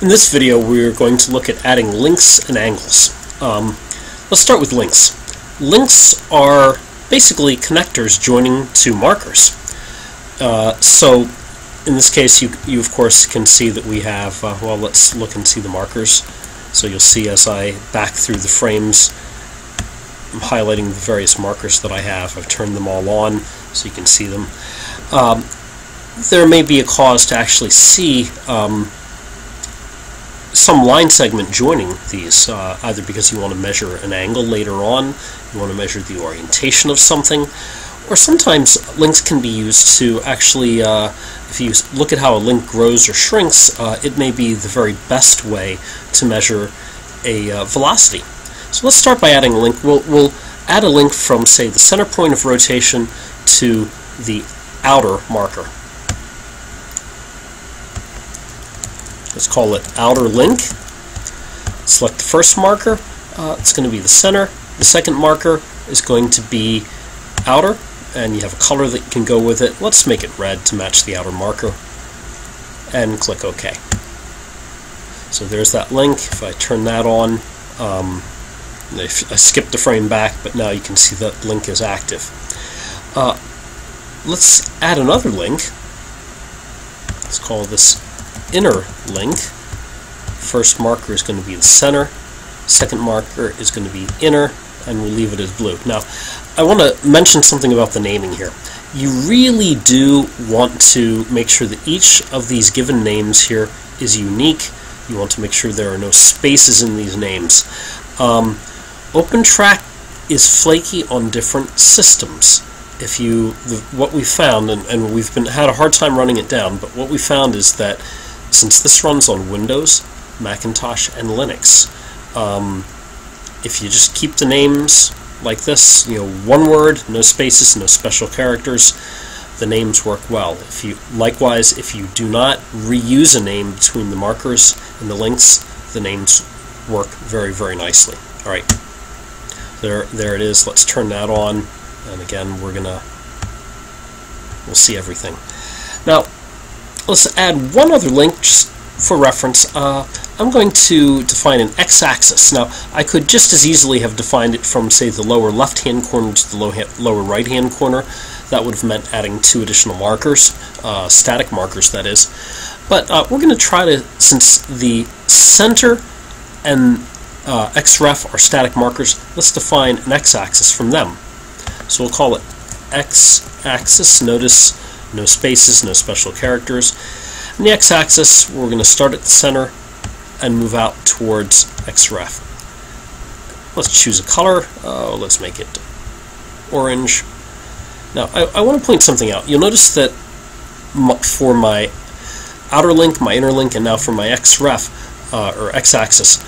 In this video we're going to look at adding links and angles. Let's start with links. Links are basically connectors joining two markers. So in this case you of course can see that we have, well, let's look and see the markers. So you'll see as I back through the frames, I'm highlighting the various markers that I have. I've turned them all on so you can see them. There may be a cause to actually see some line segment joining these, either because you want to measure an angle later on, you want to measure the orientation of something, or sometimes links can be used to actually, if you look at how a link grows or shrinks, it may be the very best way to measure a velocity. So let's start by adding a link. We'll add a link from, say, the center point of rotation to the outer marker. Let's call it outer link. Select the first marker. It's going to be the center. The second marker is going to be outer, and you have a color that can go with it. Let's make it red to match the outer marker, and click OK. So there's that link. If I turn that on, I skipped a frame back, but now you can see that link is active. Let's add another link. Let's call this inner link. First marker is going to be the center, second marker is going to be inner, and we'll leave it as blue. Now, I want to mention something about the naming here. You really do want to make sure that each of these given names here is unique. You want to make sure there are no spaces in these names. OpenTrack is flaky on different systems. If you, what we found, and we've had a hard time running it down, but what we found is that since this runs on Windows, Macintosh, and Linux, if you just keep the names like this, one word, no spaces, no special characters, the names work well. Likewise, if you do not reuse a name between the markers and the links, the names work very, very nicely. All right, there it is. Let's turn that on, and again, we'll see everything. Now, let's add one other link just for reference. I'm going to define an x-axis. Now, I could just as easily have defined it from, say, the lower left-hand corner to the lower right-hand corner. That would have meant adding two additional markers, static markers, that is. But we're going to try to, since the center and xref are static markers, let's define an x-axis from them. So we'll call it x-axis. Notice no spaces, no special characters. And the x-axis, we're going to start at the center and move out towards xref. Let's choose a color. Let's make it orange. Now, I want to point something out. You'll notice that for my outer link, my inner link, and now for my xref, or x-axis,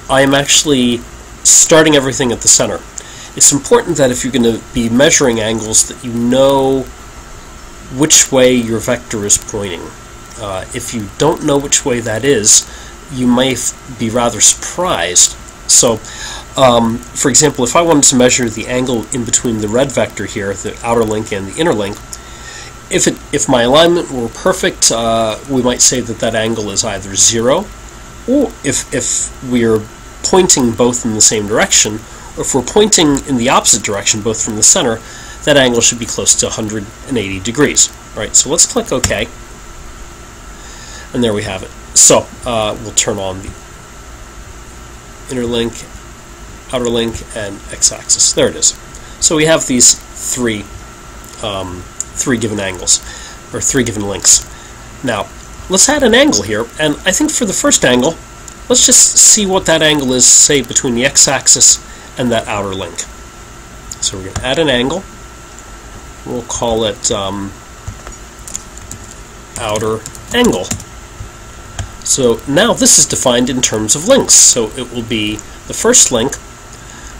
I am actually starting everything at the center. It's important that if you're going to be measuring angles that you know which way your vector is pointing. If you don't know which way that is, you may be rather surprised. So, for example, if I wanted to measure the angle in between the red vector here, the outer link and the inner link, if my alignment were perfect, we might say that that angle is either 0, or if we're pointing both in the same direction, or if we're pointing in the opposite direction, both from the center, that angle should be close to 180 degrees. All right, so let's click OK, and there we have it. So we'll turn on the inner link, outer link, and x-axis. There it is. So we have these three given angles, or three given links. Now, let's add an angle here, and I think for the first angle, let's just see what that angle is, say, between the x-axis and that outer link. So we're going to add an angle. We'll call it outer angle. So now this is defined in terms of links. So it will be the first link.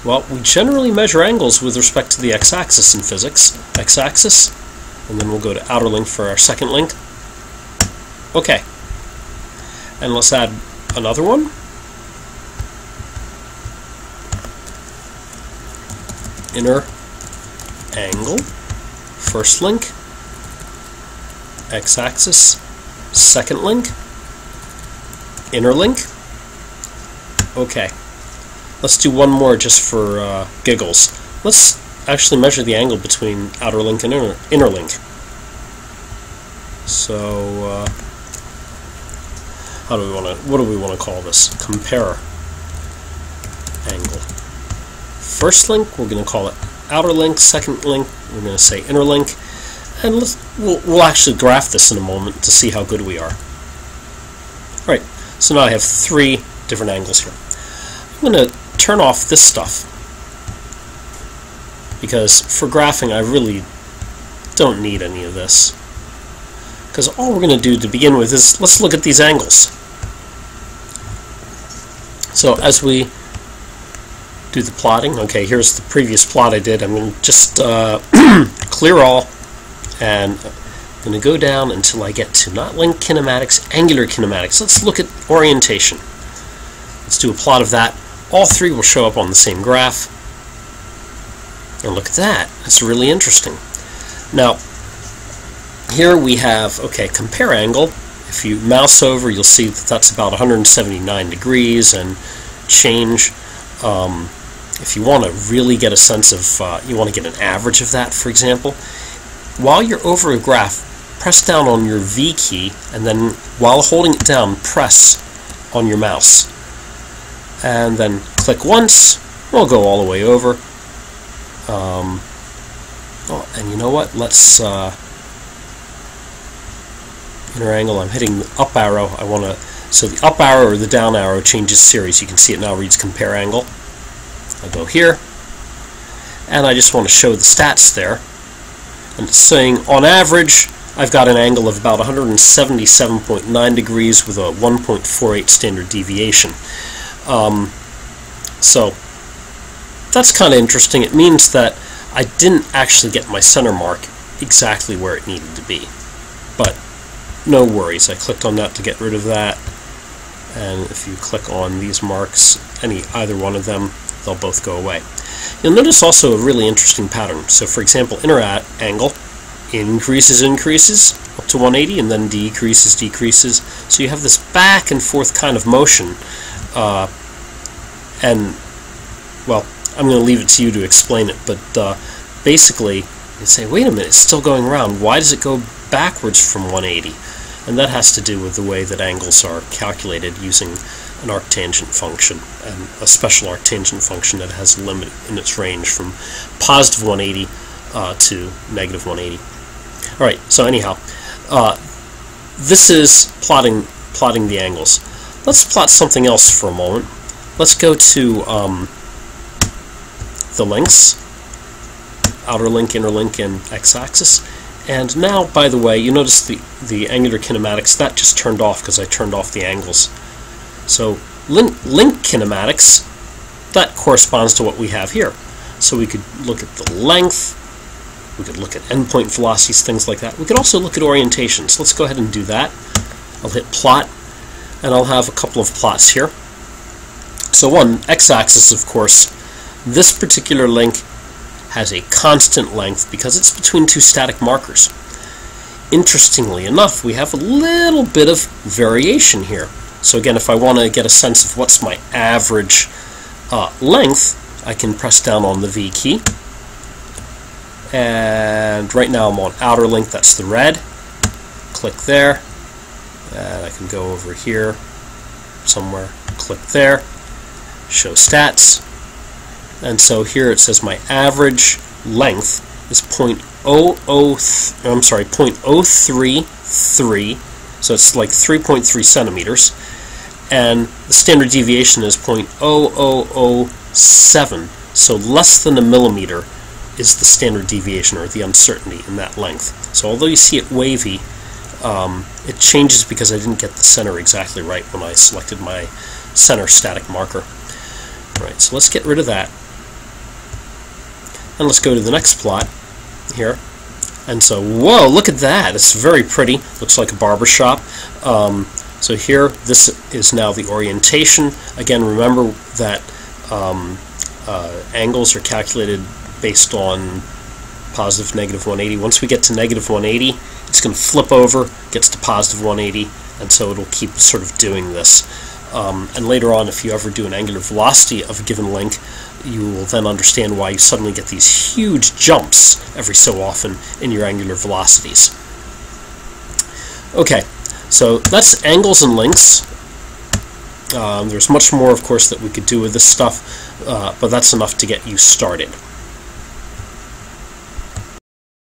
Well, we generally measure angles with respect to the x-axis in physics. X-axis, and then we'll go to outer link for our second link. Okay. And let's add another one. Inner angle, first link, x-axis, second link, inner link. Okay, let's do one more just for giggles. Let's actually measure the angle between outer link and inner link. So what do we want to call this? Compare angle. First link, we're going to call it outer link. Second link, we're going to say inner link. And we'll actually graph this in a moment to see how good we are. Alright, so now I have 3 different angles here. I'm going to turn off this stuff, because for graphing I really don't need any of this. Because all we're going to do to begin with is, let's look at these angles. So as we do the plotting, okay, here's the previous plot I did. I'm going to just clear all, and I'm going to go down until I get to not link kinematics, angular kinematics. Let's look at orientation. Let's do a plot of that. All 3 will show up on the same graph. And look at that. That's really interesting. Now, here we have, okay, compare angle. If you mouse over, you'll see that that's about 179 degrees and change. If you want to really get a sense of, you want to get an average of that, for example, while you're over a graph, press down on your V key, and then while holding it down, press on your mouse. And then click once, we'll go all the way over. Oh, and you know what? Let's inner angle. I'm hitting the up arrow. I want to. So the up arrow or the down arrow changes series. You can see it now reads compare angle. I'll go here, and I just want to show the stats there. And it's saying on average, I've got an angle of about 177.9 degrees with a 1.48 standard deviation. So that's kind of interesting. It means that I didn't actually get my center mark exactly where it needed to be. But no worries. I clicked on that to get rid of that. And if you click on these marks, either one of them, they'll both go away. You'll notice also a really interesting pattern. So for example, inner angle increases up to 180, and then decreases. So you have this back and forth kind of motion. And, well, I'm going to leave it to you to explain it, but basically, you say, wait a minute, it's still going around. Why does it go backwards from 180? And that has to do with the way that angles are calculated using an arctangent function, and a special arctangent function that has a limit in its range from positive 180 to negative 180. Alright, so anyhow, this is plotting the angles. Let's plot something else for a moment. Let's go to the links, outer link, inner link, and x-axis. And now, by the way, you notice the angular kinematics, that just turned off because I turned off the angles. So link kinematics, that corresponds to what we have here. So we could look at the length, we could look at endpoint velocities, things like that. We could also look at orientations. Let's go ahead and do that. I'll hit plot, and I'll have a couple of plots here. So one, x-axis, of course, this particular link has a constant length because it's between 2 static markers. Interestingly enough, we have a little bit of variation here. So again, if I want to get a sense of what's my average length, I can press down on the V key. And right now I'm on outer link, that's the red. Click there. And I can go over here somewhere, click there, show stats. And so here it says my average length is 0.033, so it's like 3.3 centimeters, and the standard deviation is 0.0007, so less than a millimeter is the standard deviation, or the uncertainty in that length. So although you see it wavy, it changes because I didn't get the center exactly right when I selected my center static marker. Alright, so let's get rid of that. And let's go to the next plot here. And so, whoa, look at that. It's very pretty. Looks like a barber shop. So here, this is now the orientation. Again, remember that angles are calculated based on positive, negative 180. Once we get to negative 180, it's going to flip over, gets to positive 180, and so it'll keep sort of doing this. And later on, if you ever do an angular velocity of a given link, you will then understand why you suddenly get these huge jumps every so often in your angular velocities. Okay, so that's angles and links. There's much more, of course, that we could do with this stuff, but that's enough to get you started.